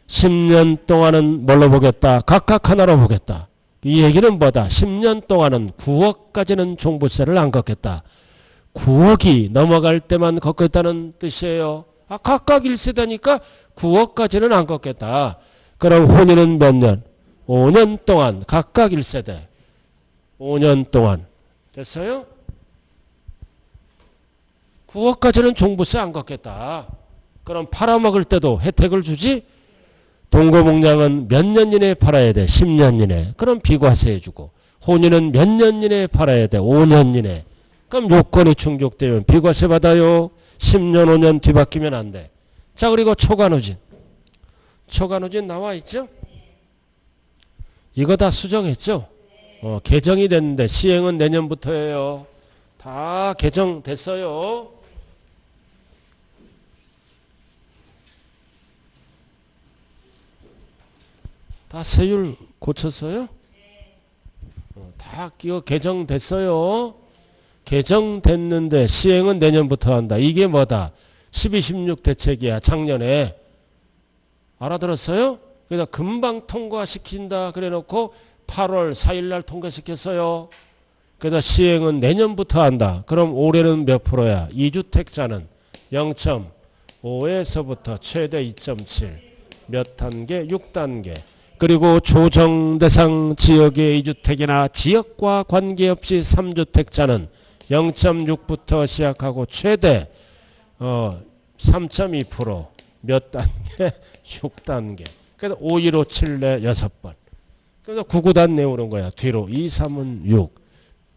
10년 동안은 뭘로 보겠다? 각각 하나로 보겠다. 이 얘기는 뭐다? 10년 동안은 9억까지는 종부세를 안 걷겠다. 9억이 넘어갈 때만 걷겠다는 뜻이에요. 각각 1세대니까 9억까지는 안 걷겠다. 그럼 혼인은 몇 년? 5년 동안 각각 1세대. 5년 동안. 됐어요? 9억까지는 종부세 안 걷겠다. 그럼 팔아먹을 때도 혜택을 주지? 동거복량은 몇 년 이내에 팔아야 돼? 10년 이내. 그럼 비과세 해주고. 혼인은 몇 년 이내에 팔아야 돼? 5년 이내. 그럼 요건이 충족되면 비과세 받아요. 10년 5년 뒤바뀌면 안 돼. 자, 그리고 초과누진. 초과누진 나와 있죠? 이거 다 수정했죠? 개정이 됐는데 시행은 내년부터예요. 다 개정됐어요. 다 세율 고쳤어요? 다 이거 개정됐어요. 개정됐는데 시행은 내년부터 한다. 이게 뭐다? 12, 16 대책이야. 작년에. 알아들었어요? 그래서 금방 통과시킨다 그래 놓고 8월 4일 날 통과시켰어요. 그래서 시행은 내년부터 한다. 그럼 올해는 몇 프로야? 2주택자는 0.5에서부터 최대 2.7. 몇 단계? 6단계. 그리고 조정대상 지역의 2주택이나 지역과 관계없이 3주택자는 0.6부터 시작하고 최대 3.2%. 몇 단계? 6단계. 그래서 5, 1, 5, 7, 4, 6번. 그래서 9, 9단 내오는 거야. 뒤로. 2, 3은 6.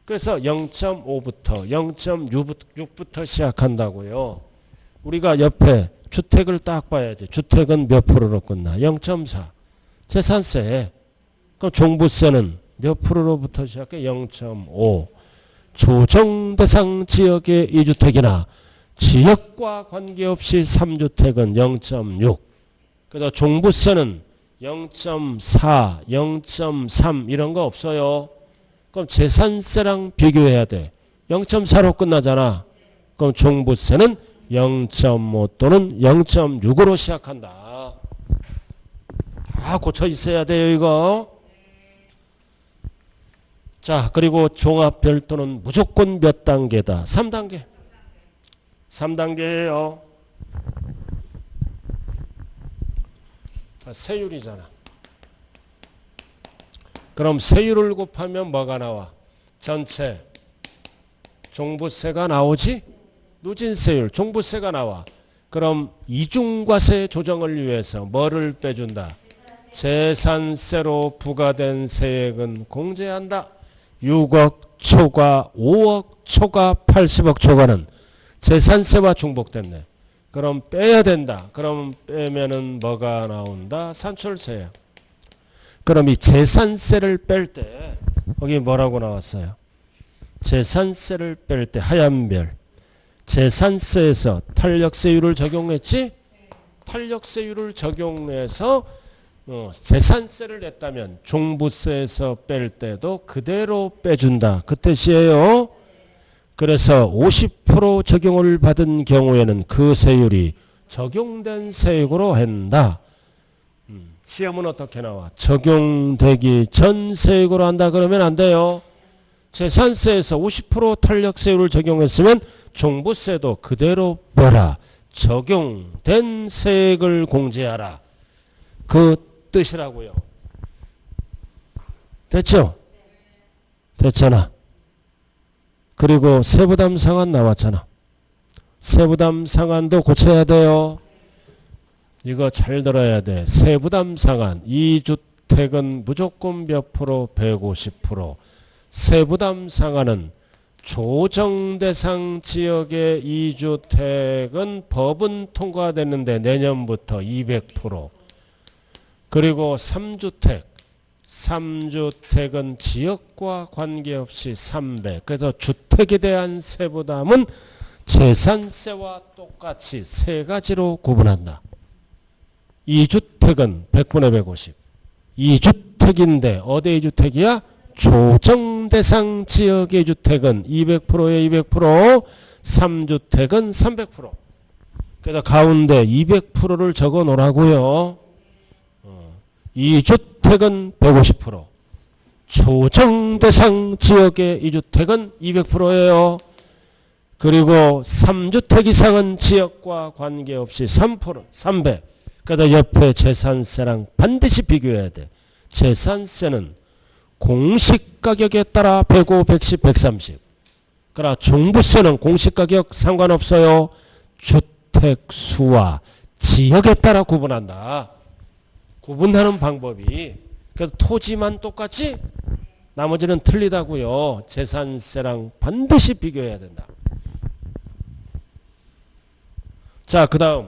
그래서 0.5부터 0.6부터 시작한다고요. 우리가 옆에 주택을 딱 봐야지. 주택은 몇 프로로 끝나? 0.4. 재산세. 그럼 종부세는 몇 프로로부터 시작해? 0.5. 조정대상 지역의 2주택이나 지역과 관계없이 3주택은 0.6. 그래서 종부세는 0.4, 0.3 이런 거 없어요. 그럼 재산세랑 비교해야 돼. 0.4로 끝나잖아. 그럼 종부세는 0.5 또는 0.6으로 시작한다. 다 고쳐 있어야 돼요, 이거. 자, 그리고 종합별도는 무조건 몇 단계다? 3단계. 3단계예요. 세율이잖아. 그럼 세율을 곱하면 뭐가 나와? 전체 종부세가 나오지? 누진세율, 종부세가 나와. 그럼 이중과세 조정을 위해서 뭐를 빼준다? 재산세로 부과된 세액은 공제한다. 6억 초과, 5억 초과, 80억 초과는 재산세와 중복됐네. 그럼 빼야 된다. 그럼 빼면은 뭐가 나온다? 산출세야. 그럼 이 재산세를 뺄 때 거기 뭐라고 나왔어요? 재산세를 뺄 때 하얀별. 재산세에서 탄력세율을 적용했지? 탄력세율을 적용해서 재산세를 냈다면 종부세에서 뺄 때도 그대로 빼준다. 그 뜻이에요. 그래서 50% 적용을 받은 경우에는 그 세율이 적용된 세액으로 한다. 시험은 어떻게 나와? 적용되기 전 세액으로 한다 그러면 안 돼요. 재산세에서 50% 탄력세율을 적용했으면 종부세도 그대로 빼라. 적용된 세액을 공제하라. 그 뜻이라고요. 됐죠? 됐잖아. 그리고 세부담상환 나왔잖아. 세부담 상한도 고쳐야 돼요. 이거 잘 들어야 돼. 세부담 상한. 2주택은 무조건 몇 프로? 150%. 세부담 상한은 조정대상 지역의 2주택은 법은 통과됐는데 내년부터 200%. 그리고 3주택은 지역과 관계없이 300. 그래서 주택에 대한 세부담은 재산세와 똑같이 세 가지로 구분한다. 2주택은 100분의 150. 2주택인데 어디의 주택이야? 조정대상 지역의 주택은 200%에 200%, 3주택은 300%. 그래서 가운데 200%를 적어 놓으라고요. 2주택은 150%, 조정대상 지역의 2주택은 200%예요. 그리고 3주택 이상은 지역과 관계없이 3%, 300. 그러다 옆에 재산세랑 반드시 비교해야 돼. 재산세는 공시가격에 따라 105, 110, 130. 그러나 종부세는 공시가격 상관없어요. 주택수와 지역에 따라 구분한다. 구분하는 방법이. 그래서 토지만 똑같이 나머지는 틀리다고요. 재산세랑 반드시 비교해야 된다. 자, 그 다음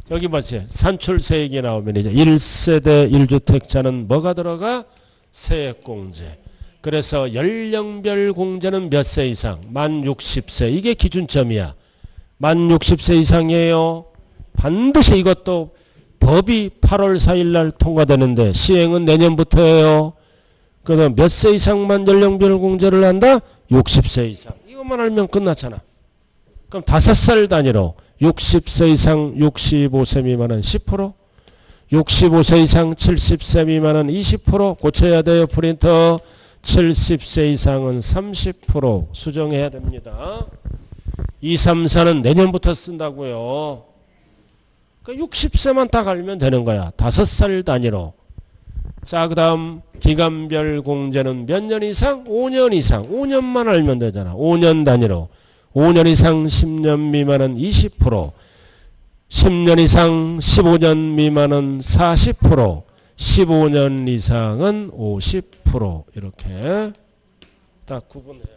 여기 뭐지? 산출세액이 나오면 이제 1세대 1주택자는 뭐가 들어가? 세액공제. 그래서 연령별 공제는 몇 세 이상? 만 60세. 이게 기준점이야. 만 60세 이상이에요. 반드시 이것도 법이 8월 4일 날 통과되는데 시행은 내년부터예요. 그래서 몇 세 이상만 연령별 공제를 한다? 60세 이상. 이것만 알면 끝났잖아. 그럼 5살 단위로 60세 이상 65세 미만은 10%, 65세 이상 70세 미만은 20% 고쳐야 돼요. 프린터. 70세 이상은 30% 수정해야 됩니다. 2, 3, 4는 내년부터 쓴다고요. 그러니까 60세만 딱 알면 되는 거야. 5살 단위로. 자, 그 다음 기간별 공제는 몇 년 이상? 5년 이상. 5년만 알면 되잖아. 5년 단위로. 5년 이상 10년 미만은 20%, 10년 이상 15년 미만은 40%, 15년 이상은 50% 이렇게 딱 구분해야 돼.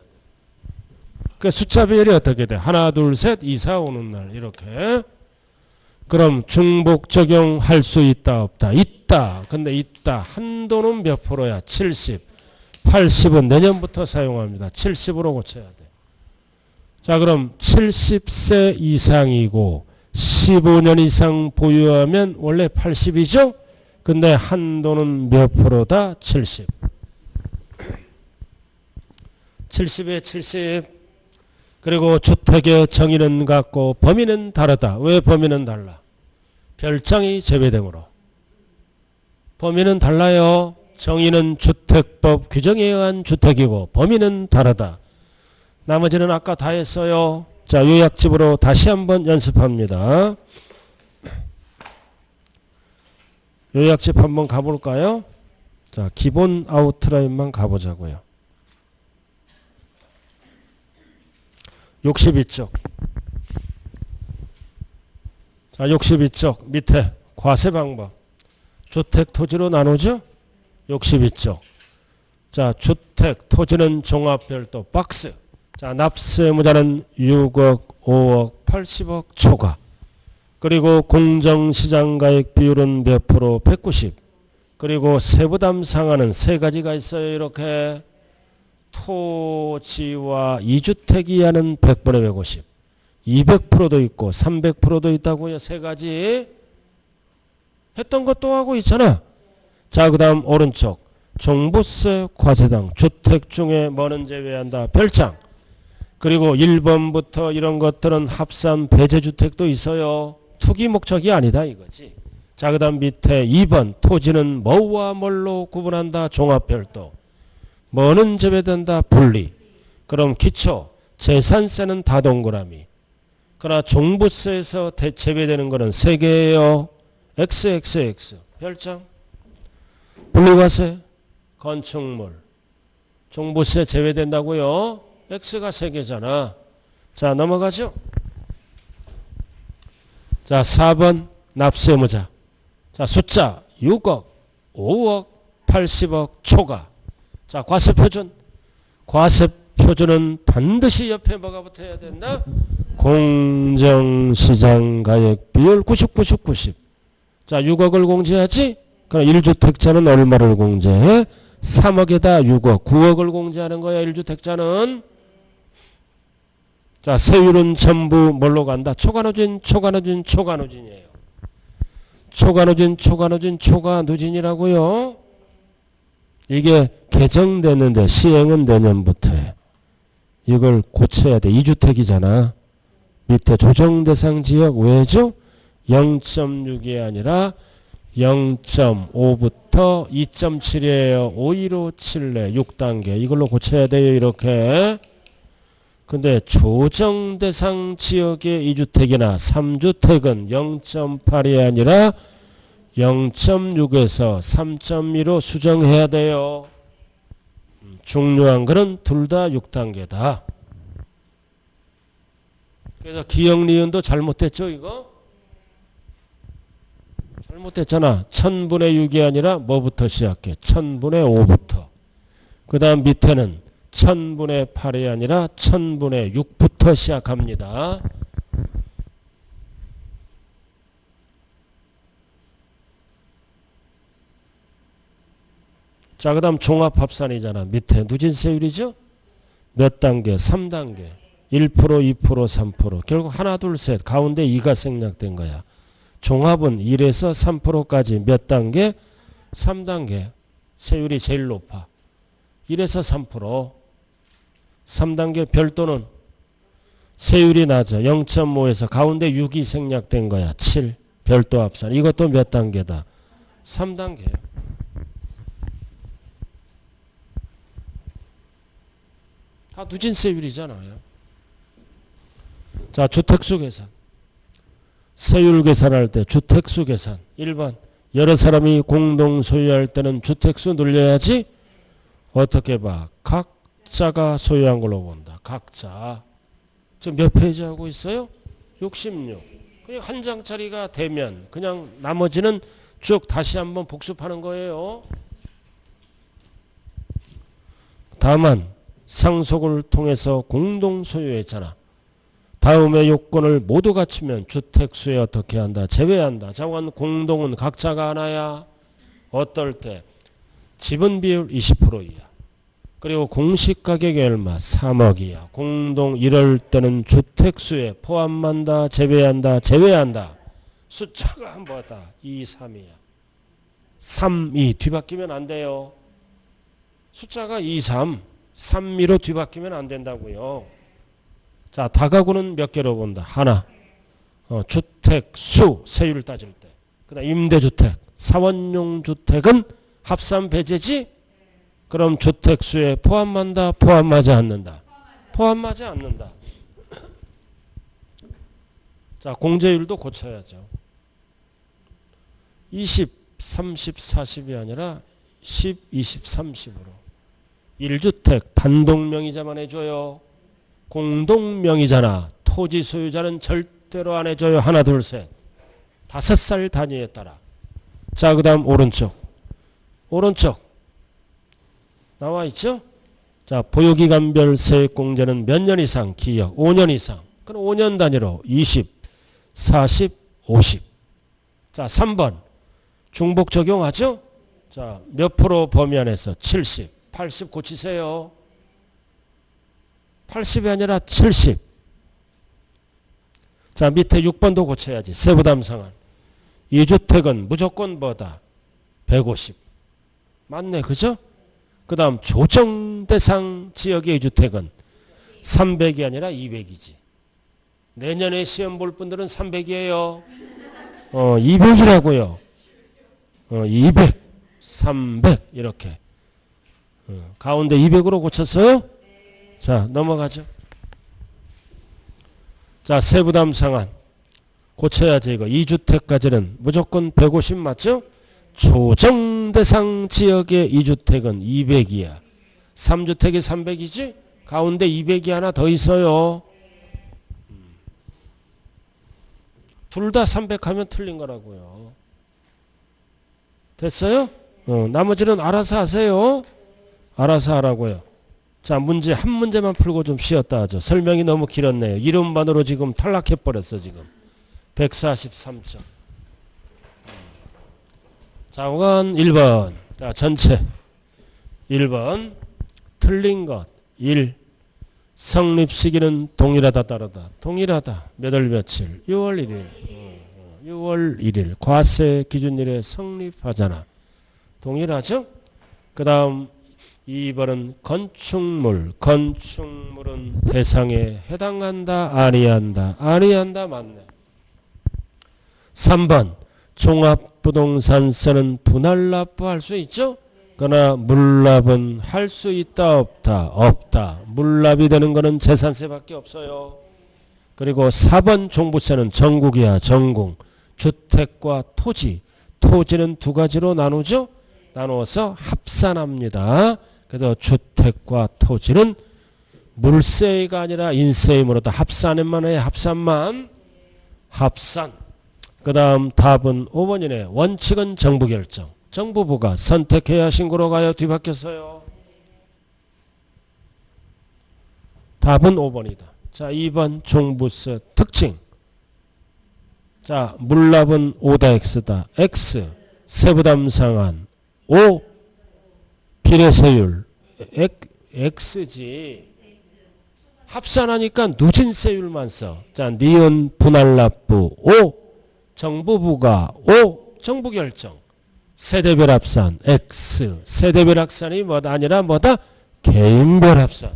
그 숫자 비율이 어떻게 돼? 하나, 둘, 셋, 2, 4 오는 날 이렇게. 그럼 중복 적용할 수 있다 없다? 있다. 근데 있다. 한도는 몇 프로야? 70. 80은 내년부터 사용합니다. 70으로 고쳐야 돼. 자, 그럼 70세 이상이고 15년 이상 보유하면 원래 80이죠? 근데 한도는 몇 프로다? 70. 70에 70. 그리고 주택의 정의는 같고 범위는 다르다. 왜 범위는 달라? 별장이 제외되므로. 범위는 달라요. 정의는 주택법 규정에 의한 주택이고 범위는 다르다. 나머지는 아까 다 했어요. 자, 요약집으로 다시 한번 연습합니다. 요약집 한번 가볼까요? 자, 기본 아웃라인만 가보자고요. 62쪽. 자, 62쪽 밑에 과세 방법. 주택 토지로 나누죠? 62쪽. 자, 주택 토지는 종합별도 박스. 자, 납세무자는 6억, 5억, 80억 초과. 그리고 공정시장가액 비율은 몇 프로? 190. 그리고 세부담 상한은 세 가지가 있어요. 이렇게 토지와 2주택 이하는 100분의 150. 200%도 있고 300%도 있다고요. 세 가지. 했던 것도 하고 있잖아. 자, 그 다음 오른쪽. 종부세 과세당. 주택 중에 뭐는 제외한다? 별장. 그리고 1번부터 이런 것들은 합산 배제주택도 있어요. 투기 목적이 아니다 이거지. 자, 그 다음 밑에 2번 토지는 뭐와 뭘로 구분한다? 종합별도. 뭐는 제외된다? 분리. 그럼 기초 재산세는 다 동그라미. 그러나 종부세에서 제외되는 거는 3개예요. XXX 별장, 분리과세, 건축물. 종부세 제외된다고요. X가 3개잖아. 자, 넘어가죠. 자, 4번 납세의무자. 자, 숫자 6억, 5억, 80억 초과. 자, 과세표준. 과세표준은 반드시 옆에 뭐가 붙어야 된다? 공정시장가액 비율 90, 90, 90. 자, 6억을 공제하지? 그럼 1주택자는 얼마를 공제해? 3억에다 6억, 9억을 공제하는 거야, 1주택자는. 자, 세율은 전부 뭘로 간다? 초과누진, 초과누진, 초과누진이에요. 초과누진, 초과누진, 초과누진이라고요. 이게 개정되는데 시행은 내년부터 해. 이걸 고쳐야 돼. 2주택이잖아. 밑에 조정대상 지역 왜죠? 0.6이 아니라 0.5부터 2.7이에요. 5257내 6단계. 이걸로 고쳐야 돼요. 이렇게. 근데 조정대상 지역의 2주택이나 3주택은 0.8이 아니라 0.6에서 3.2로 수정해야 돼요. 중요한 거는 둘 다 6단계다. 그래서 기역리은도 잘못됐죠, 이거? 잘못됐잖아. 1000분의 6이 아니라 뭐부터 시작해? 1000분의 5부터. 그 다음 밑에는 1000분의 8이 아니라 1000분의 6부터 시작합니다. 자, 그 다음 종합합산이잖아. 밑에 누진세율이죠? 몇 단계? 3단계. 1%, 2%, 3%. 결국 하나, 둘, 셋. 가운데 2가 생략된 거야. 종합은 1에서 3%까지 몇 단계? 3단계. 세율이 제일 높아. 1에서 3%. 3단계 별도는 세율이 낮아. 0.5에서 가운데 6이 생략된 거야. 7. 별도 합산. 이것도 몇 단계다? 3단계예요. 다 누진세율이잖아요. 자, 주택수 계산. 세율 계산할 때 주택수 계산. 1번. 여러 사람이 공동 소유할 때는 주택수 늘려야지. 어떻게 봐? 각자가 소유한 걸로 본다. 각자. 지금 몇 페이지 하고 있어요? 66. 그냥 한 장짜리가 되면 그냥 나머지는 쭉 다시 한번 복습하는 거예요. 다만 상속을 통해서 공동 소유했잖아. 다음의 요건을 모두 갖추면 주택수에 어떻게 한다? 제외한다. 자원 공동은 각자가 하나야. 어떨 때? 지분 비율 20%이야. 그리고 공시가격이 얼마? 3억이야. 공동 이럴 때는 주택수에 포함한다. 제외한다. 제외한다. 숫자가 뭐다? 2, 3이야. 3, 2 뒤바뀌면 안 돼요. 숫자가 2, 3. 3, 2로 뒤바뀌면 안 된다고요. 자, 다가구는 몇 개로 본다? 하나. 주택수 세율을 따질 때. 그 다음 임대주택. 사원용 주택은 합산 배제지? 그럼 주택수에 포함한다? 포함하지 않는다? 포함하지 않는다. 자, 공제율도 고쳐야죠. 20, 30, 40이 아니라 10, 20, 30으로. 1주택 단독명의자만 해줘요. 공동명의자나 토지 소유자는 절대로 안 해줘요. 하나, 둘, 셋. 5살 단위에 따라. 자, 그 다음 오른쪽. 오른쪽. 나와 있죠? 자, 보유기간별 세액공제는 몇 년 이상? 기역. 5년 이상. 그럼 5년 단위로 20, 40, 50. 자, 3번. 중복 적용하죠? 자, 몇 프로 범위 안에서? 70. 80 고치세요. 80이 아니라 70. 자, 밑에 6번도 고쳐야지. 세부담 상한. 2주택은 무조건 뭐다? 150. 맞네. 그죠? 그 다음 조정대상 지역의 2주택은 300이 아니라 200이지. 내년에 시험 볼 분들은 300이에요. 200이라고요. 200, 300 이렇게. 가운데 200으로 고쳤어요? 자, 넘어가죠. 자, 세부담 상한. 고쳐야지 이거. 2주택까지는 무조건 150 맞죠? 조정대상 지역의 2주택은 200이야. 3주택이 300이지? 가운데 200이 하나 더 있어요. 둘 다 300하면 틀린 거라고요. 됐어요? 나머지는 알아서 하세요. 알아서 하라고요. 자, 문제 한 문제만 풀고 좀 쉬었다 하죠. 설명이 너무 길었네요. 이름만으로 지금 탈락해버렸어 지금. 143점. 자, 그건 1번. 자, 전체. 1번. 틀린 것. 1. 성립 시기는 동일하다 다르다. 동일하다. 몇 월 며칠? 6월 1일. 6월 1일. 과세 기준일에 성립하잖아. 동일하죠? 그 다음 2번은 건축물. 건축물은 대상에 해당한다. 아니한다. 아니한다. 맞네. 3번. 종합부동산세는 분할 납부할 수 있죠? 그러나 물납은 할 수 있다 없다? 없다. 물납이 되는 거는 재산세밖에 없어요. 그리고 4번 종부세는 전국이야. 전국. 주택과 토지. 토지는 두 가지로 나누죠? 나누어서 합산합니다. 그래서 주택과 토지는 물세가 아니라 인세이므로 합산만 해. 합산만. 합산. 그 다음 답은 5번이네. 원칙은 정부 결정. 정부부가 선택해야 신고로 가요? 뒤바뀌었어요? 답은 5번이다. 자, 2번 종부세 특징. 자, 물납은 5다 X다. X 세부담 상한 5 비례세율 X지. 합산하니까 누진세율만 써. 자, 니은 분할납부 5 정부부가 5 정부 결정. 세대별 합산 X. 세대별 합산이 뭐다? 아니라 뭐다? 개인별 합산.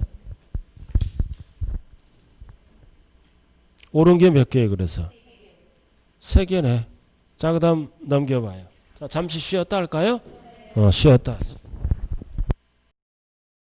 옳은 게 몇 개예요? 그래서 3개네. 자, 그 다음 넘겨봐요. 자, 잠시 쉬었다 할까요? 쉬었다.